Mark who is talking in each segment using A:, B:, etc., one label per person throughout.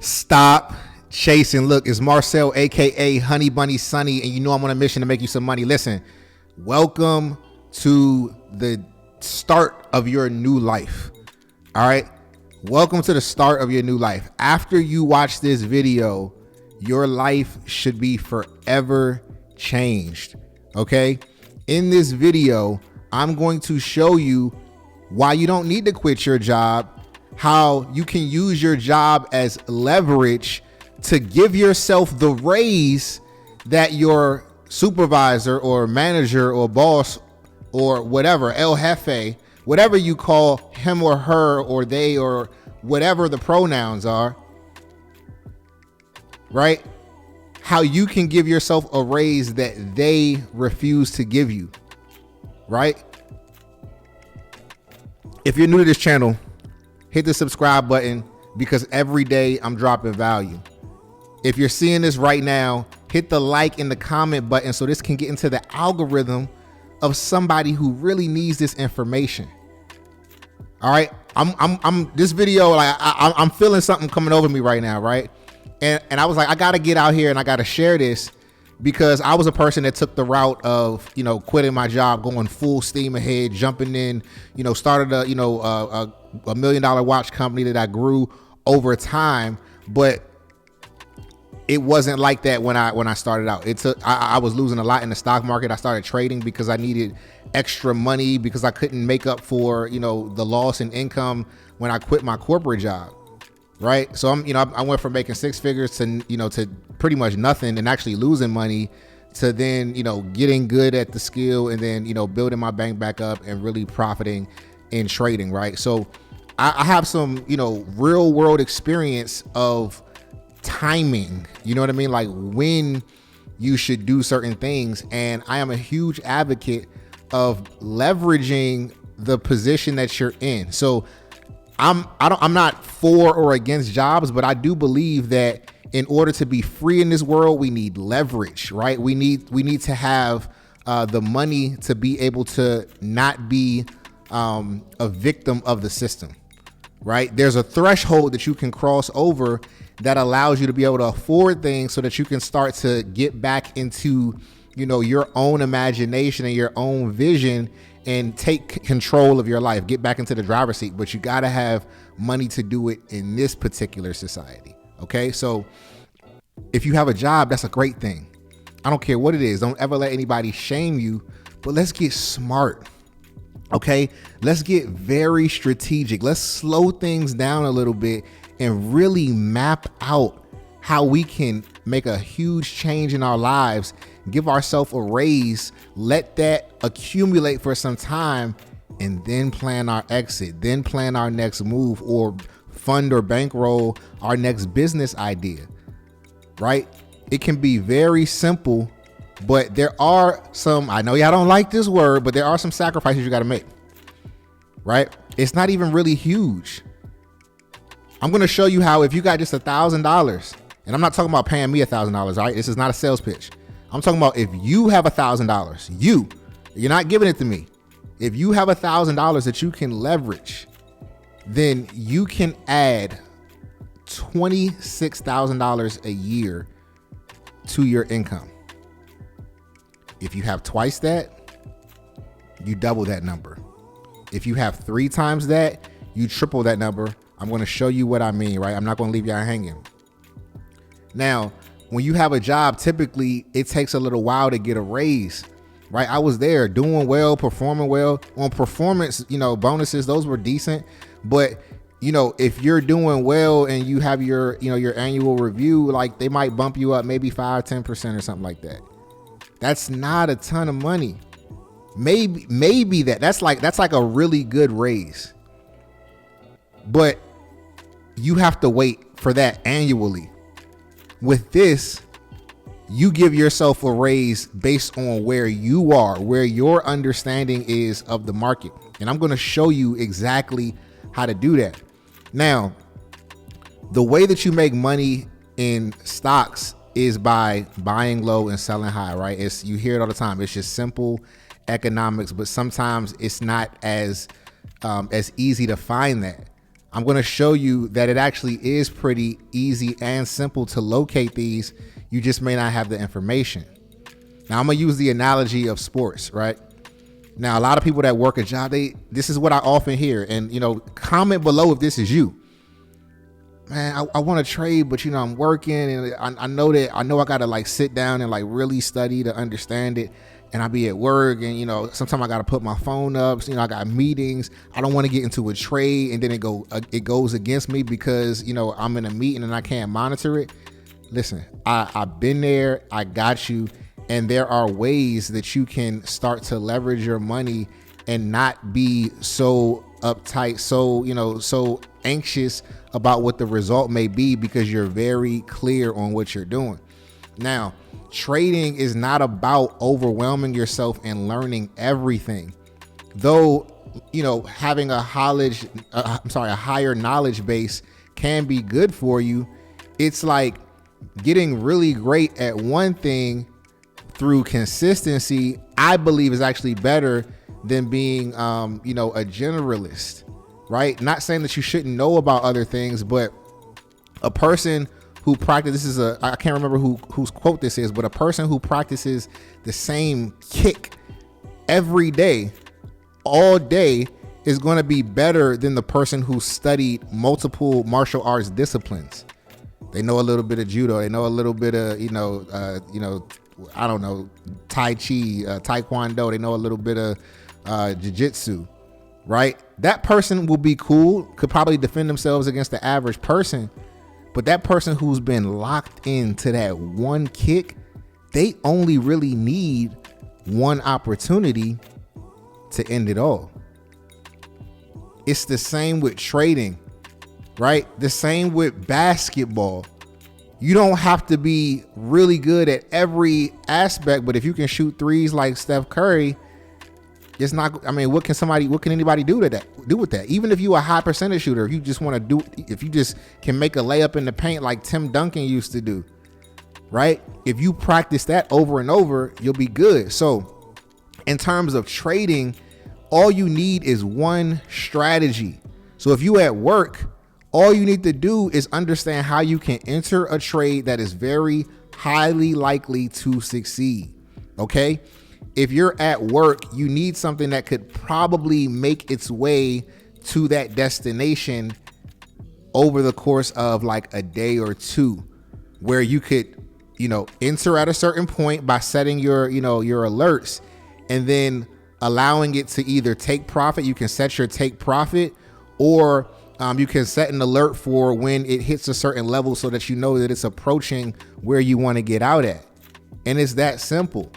A: Stop chasing. Look, it's Marcel, aka Honey Bunny Sunny, and you know I'm on a mission to make you some money. Listen, welcome to the start of your new life. All right, welcome to the start of your new life. After you watch this video, your life should be forever changed. Okay, in this video, I'm going to show you why you don't need to quit your job, how you can use your job as leverage to give yourself the raise that your supervisor or manager or boss or whatever, El Jefe, whatever you call him or her or they or whatever the pronouns are, right? How you can give yourself a raise that they refuse to give you, right? If you're new to this channel, hit the subscribe button because every day I'm dropping value. If you're seeing this right now, hit the like and the comment button so this can get into the algorithm of somebody who really needs this information. All right, I'm this video, like I'm feeling something coming over me right now, right? And I was like, I gotta get out here and I gotta share this because I was a person that took the route of, you know, quitting my job, going full steam ahead, jumping in, you know, started a $1 million watch company that I grew over time, but it wasn't like that when I started out. I was losing a lot in the stock market. I started trading because I needed extra money because I couldn't make up for, you know, the loss in income when I quit my corporate job. Right. So I went from making six figures to, you know, to pretty much nothing and actually losing money to then, you know, getting good at the skill and then, you know, building my bank back up and really profiting in trading. Right. So I have some, you know, real world experience of timing, you know what I mean? Like when you should do certain things. And I am a huge advocate of leveraging the position that you're in. So I'm not for or against jobs, but I do believe that in order to be free in this world, we need leverage, right? We need to have the money to be able to not be a victim of the system, right? There's a threshold that you can cross over that allows you to be able to afford things so that you can start to get back into, you know, your own imagination and your own vision and take control of your life, get back into the driver's seat. But you got to have money to do it in this particular society. Okay. So if you have a job, that's a great thing. I don't care what it is. Don't ever let anybody shame you, but let's get smart. Okay. Let's get very strategic. Let's slow things down a little bit and really map out how we can make a huge change in our lives, give ourselves a raise, let that accumulate for some time, and then plan our exit, then plan our next move or fund or bankroll our next business idea, right? It can be very simple, but there are some, I know y'all don't like this word, but there are some sacrifices you got to make, right? It's not even really huge. I'm going to show you how if you got just $1,000, and I'm not talking about paying me $1,000, right? This is not a sales pitch. I'm talking about if you have $1,000, you're not giving it to me. If you have $1,000 that you can leverage, then you can add $26,000 a year to your income. If you have twice that, you double that number. If you have 3 times that, you triple that number. I'm going to show you what I mean, right? I'm not going to leave y'all hanging. Now, when you have a job, typically it takes a little while to get a raise, right? I was there doing well, performing well on performance, you know, bonuses. Those were decent. But, you know, if you're doing well and you have your, you know, your annual review, like they might bump you up maybe 5-10% or something like that. That's not a ton of money. Maybe that's like a really good raise. But you have to wait for that annually. With this, you give yourself a raise based on where you are, where your understanding is of the market. And I'm going to show you exactly how to do that. Now, the way that you make money in stocks is by buying low and selling high, right? You hear it all the time. It's just simple economics, but sometimes it's not as easy to find that. I'm going to show you that it actually is pretty easy and simple to locate these. You just may not have the information. Now I'm going to use the analogy of sports, right? Now, a lot of people that work a job, this is what I often hear. And, comment below if this is you. Man, I want to trade, but I'm working, and I know I got to like sit down and like really study to understand it. And I be at work, and sometimes I got to put my phone up. So, I got meetings. I don't want to get into a trade, and then it goes against me because I'm in a meeting and I can't monitor it. Listen, I've been there. I got you. And there are ways that you can start to leverage your money and not be so uptight, so anxious about what the result may be, because you're very clear on what you're doing. Now, trading is not about overwhelming yourself and learning everything. Though, having a higher knowledge base can be good for you. It's like getting really great at one thing through consistency, I believe, is actually better than being, a generalist, right? Not saying that you shouldn't know about other things, but a person who practices, I can't remember whose quote this is, but a person who practices the same kick every day, all day, is going to be better than the person who studied multiple martial arts disciplines. They know a little bit of judo. They know a little bit of, I don't know, Tai Chi, Taekwondo. They know a little bit of jiu-jitsu, right? That person will be cool, could probably defend themselves against the average person. But that person who's been locked into that one kick, they only really need one opportunity to end it all. It's the same with trading, right? The same with basketball. You don't have to be really good at every aspect, but if you can shoot threes like Steph Curry, it's not, what can anybody do with that? Even if you a high percentage shooter, if you just can make a layup in the paint like Tim Duncan used to do, right? If you practice that over and over, you'll be good. So in terms of trading, all you need is one strategy. So if you at work, all you need to do is understand how you can enter a trade that is very highly likely to succeed. Okay. If you're at work, you need something that could probably make its way to that destination over the course of like a day or two, where you could, enter at a certain point by setting your alerts, and then allowing it to either take profit. You can set your take profit, or you can set an alert for when it hits a certain level so that you know that it's approaching where you want to get out at. And it's that simple.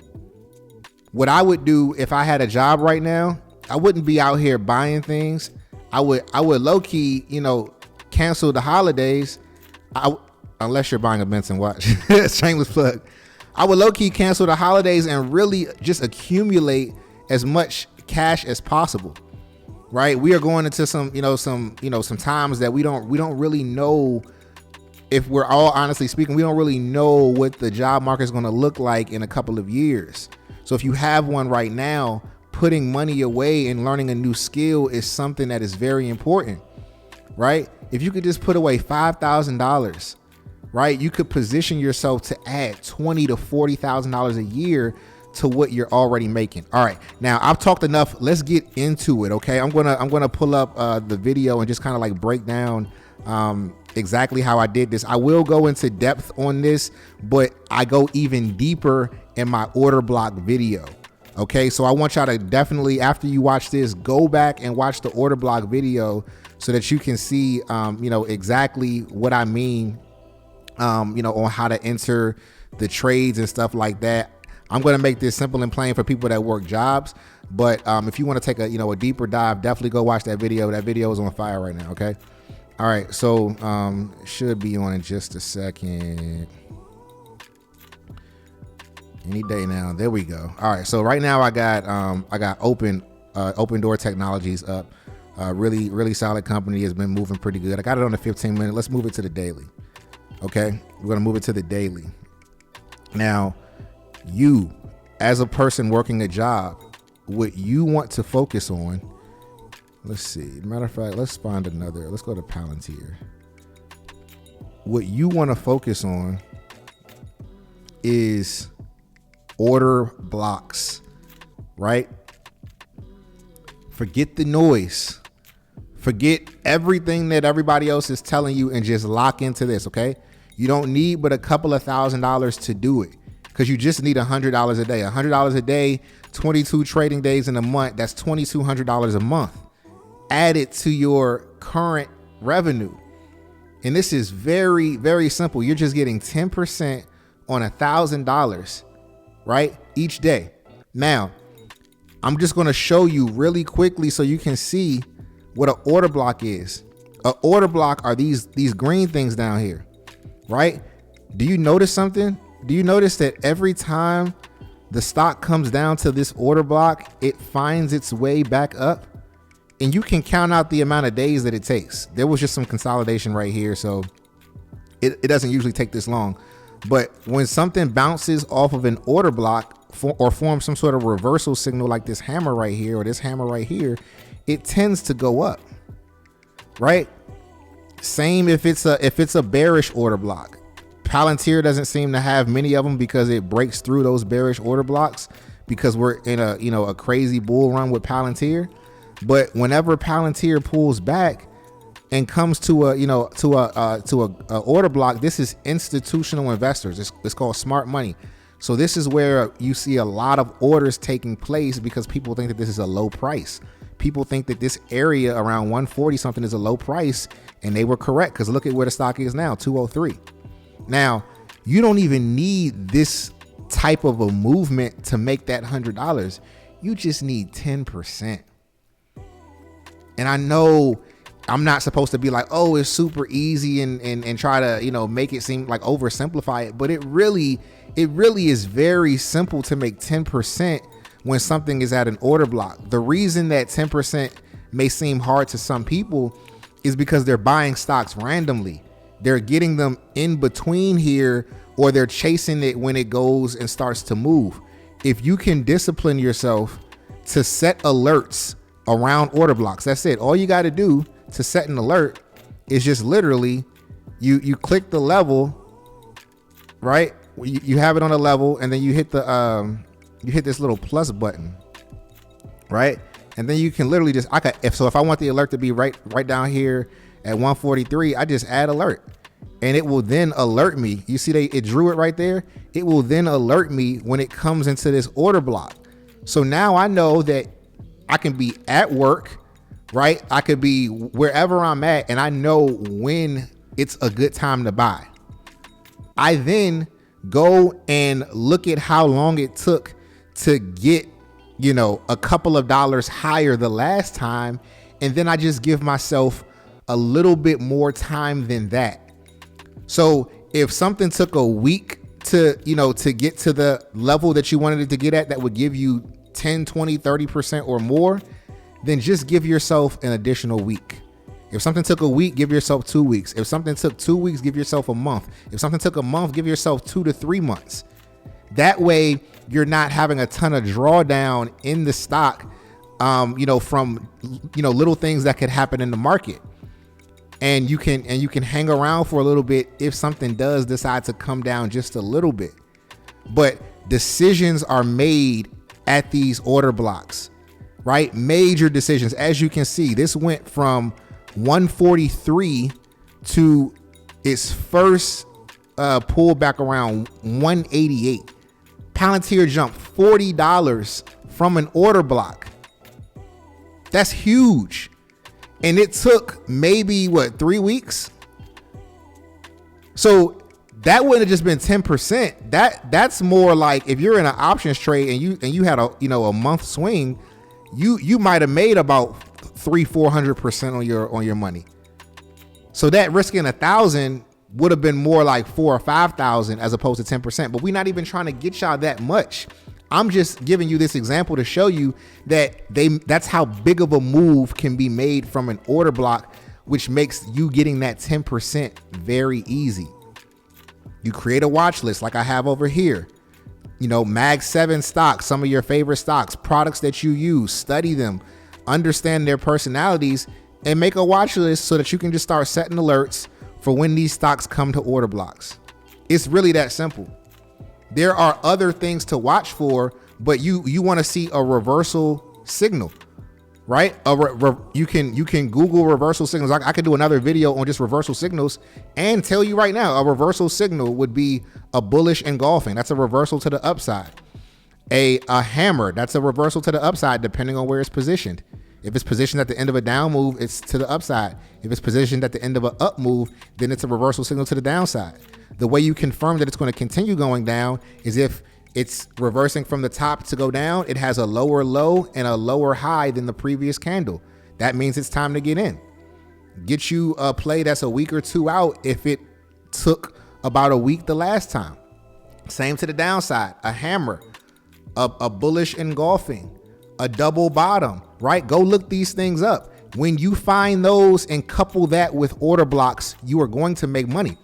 A: What I would do if I had a job right now, I wouldn't be out here buying things. I would low key, cancel the holidays. Unless you're buying a Benson watch, shameless plug. I would low key cancel the holidays and really just accumulate as much cash as possible. Right? We are going into some times that we don't really know, if we're all honestly speaking, we don't really know what the job market is going to look like in a couple of years. So if you have one right now, putting money away and learning a new skill is something that is very important, right? If you could just put away $5,000, right, you could position yourself to add $20,000 to $40,000 a year to what you're already making. All right, now I've talked enough. Let's get into it. Okay, I'm gonna pull up the video and just kind of like break down exactly how I did this. I will go into depth on this, but I go even deeper in my order block video. Okay, so I want y'all to definitely, after you watch this, go back and watch the order block video so that you can see, exactly what I mean, on how to enter the trades and stuff like that. I'm going to make this simple and plain for people that work jobs, but if you want to take a deeper dive, definitely go watch that video. That video is on fire right now. Okay. All right. So should be on in just a second. Any day now. There we go. All right. So right now I got Open Door Technologies up. Really, really solid company, has been moving pretty good. I got it on the 15-minute. Let's move it to the daily. Okay. We're going to move it to the daily. Now, you, as a person working a job, what you want to focus on, Let's see. Matter of fact, let's find another. Let's go to Palantir. What you want to focus on is order blocks, right? Forget the noise. Forget everything that everybody else is telling you and just lock into this, okay? You don't need but a couple of $1,000s to do it, because you just need $100 a day. $100 a day, 22 trading days in a month, that's $2,200 a month. Add it to your current revenue. And this is very, very simple. You're just getting 10% on $1,000, right? Each day. Now, I'm just going to show you really quickly so you can see what an order block is. An order block are these green things down here, right? Do you notice something? Do you notice that every time the stock comes down to this order block, it finds its way back up? And you can count out the amount of days that it takes. There was just some consolidation right here, so it doesn't usually take this long. But when something bounces off of an order block or forms some sort of reversal signal like this hammer right here or this hammer right here, it tends to go up, right? Same if it's a bearish order block. Palantir doesn't seem to have many of them because it breaks through those bearish order blocks because we're in a crazy bull run with Palantir. But whenever Palantir pulls back and comes to a order block, this is institutional investors. It's called smart money. So this is where you see a lot of orders taking place because people think that this is a low price. People think that this area around 140 something is a low price, and they were correct because look at where the stock is now, 203. Now, you don't even need this type of a movement to make that $100. You just need 10%. And I know I'm not supposed to be like, oh, it's super easy and try to, make it seem like oversimplify it. But it really is very simple to make 10% when something is at an order block. The reason that 10% may seem hard to some people is because they're buying stocks randomly. They're getting them in between here, or they're chasing it when it goes and starts to move. If you can discipline yourself to set alerts around order blocks, that's it. All you got to do to set an alert is just literally you click the level, right? You have it on a level, and then you hit this little plus button, right? And then you can literally just if I want the alert to be right down here at 143, I just add alert, and it will then alert me. You see it drew it right there. It will then alert me when it comes into this order block. So now I know that I can be at work, right? I could be wherever I'm at, and I know when it's a good time to buy. I then go and look at how long it took to get, a couple of dollars higher the last time. And then I just give myself a little bit more time than that. So if something took a week to get to the level that you wanted it to get at, that would give you 10, 20, 30% or more, then just give yourself an additional week. If something took a week, give yourself 2 weeks. If something took 2 weeks, give yourself a month. If something took a month, give yourself 2 to 3 months. That way you're not having a ton of drawdown in the stock, from little things that could happen in the market. And you can hang around for a little bit if something does decide to come down just a little bit. But decisions are made at these order blocks, right? Major decisions. As you can see, this went from 143 to its first pullback around 188. Palantir jumped $40 from an order block. That's huge. And it took maybe 3 weeks. So that wouldn't have just been 10%. That's more like if you're in an options trade and you had a month swing, you might have made about 300-400% on your money. So that risking 1,000 would have been more like 4,000 or 5,000 as opposed to 10%. But we're not even trying to get y'all that much. I'm just giving you this example to show you that that's how big of a move can be made from an order block, which makes you getting that 10% very easy. You create a watch list like I have over here. Mag 7 stocks, some of your favorite stocks, products that you use, study them, understand their personalities, and make a watch list so that you can just start setting alerts for when these stocks come to order blocks. It's really that simple. There are other things to watch for, but you want to see a reversal signal, right? You can Google reversal signals. I could do another video on just reversal signals and tell you right now, a reversal signal would be a bullish engulfing. That's a reversal to the upside. A hammer, that's a reversal to the upside depending on where it's positioned. If it's positioned at the end of a down move, it's to the upside. If it's positioned at the end of an up move, then it's a reversal signal to the downside. The way you confirm that it's going to continue going down is if it's reversing from the top to go down, it has a lower low and a lower high than the previous candle. That means it's time to get in. Get you a play that's a week or two out if it took about a week the last time. Same to the downside, a hammer, a bullish engulfing, a double bottom, right? Go look these things up. When you find those and couple that with order blocks, you are going to make money.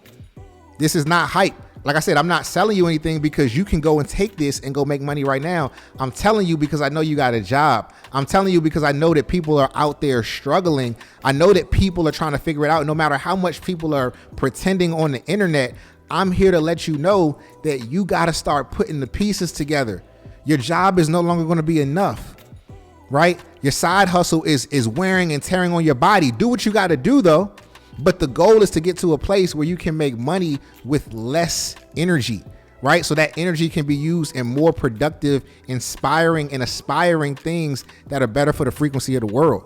A: This is not hype. Like I said, I'm not selling you anything because you can go and take this and go make money right now. I'm telling you because I know you got a job. I'm telling you because I know that people are out there struggling. I know that people are trying to figure it out. No matter how much people are pretending on the internet, I'm here to let you know that you got to start putting the pieces together. Your job is no longer going to be enough, right? Your side hustle is wearing and tearing on your body. Do what you got to do though. But the goal is to get to a place where you can make money with less energy, right? So that energy can be used in more productive, inspiring, and aspiring things that are better for the frequency of the world.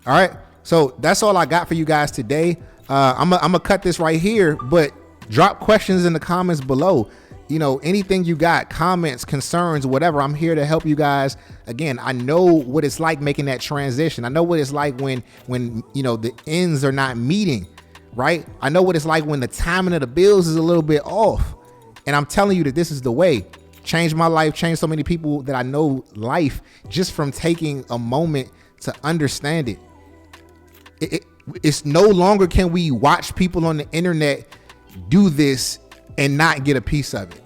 A: All right. So that's all I got for you guys today. I'm gonna cut this right here, but drop questions in the comments below. You know, anything you got, comments, concerns, whatever, I'm here to help you guys. Again, I know what it's like making that transition. I know what it's like when you know, the ends are not meeting, right? I know what it's like when the timing of the bills is a little bit off. And I'm telling you that this is the way. Changed my life, changed so many people that I know life just from taking a moment to understand it. It's no longer can we watch people on the internet do this and not get a piece of it,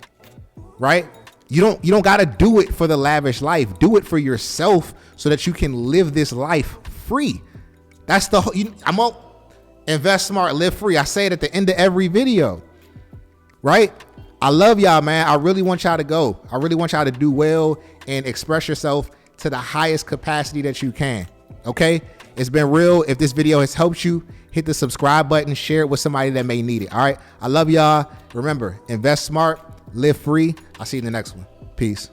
A: right? You don't got to do it for the lavish life. Do it for yourself so that you can live this life free. That's I'm on invest smart, live free. I say it at the end of every video, right? I love y'all, man. I really want y'all to go. I really want y'all to do well and express yourself to the highest capacity that you can. Okay. It's been real. If this video has helped you, hit the subscribe button, share it with somebody that may need it. All right. I love y'all. Remember, invest smart, live free. I'll see you in the next one. Peace.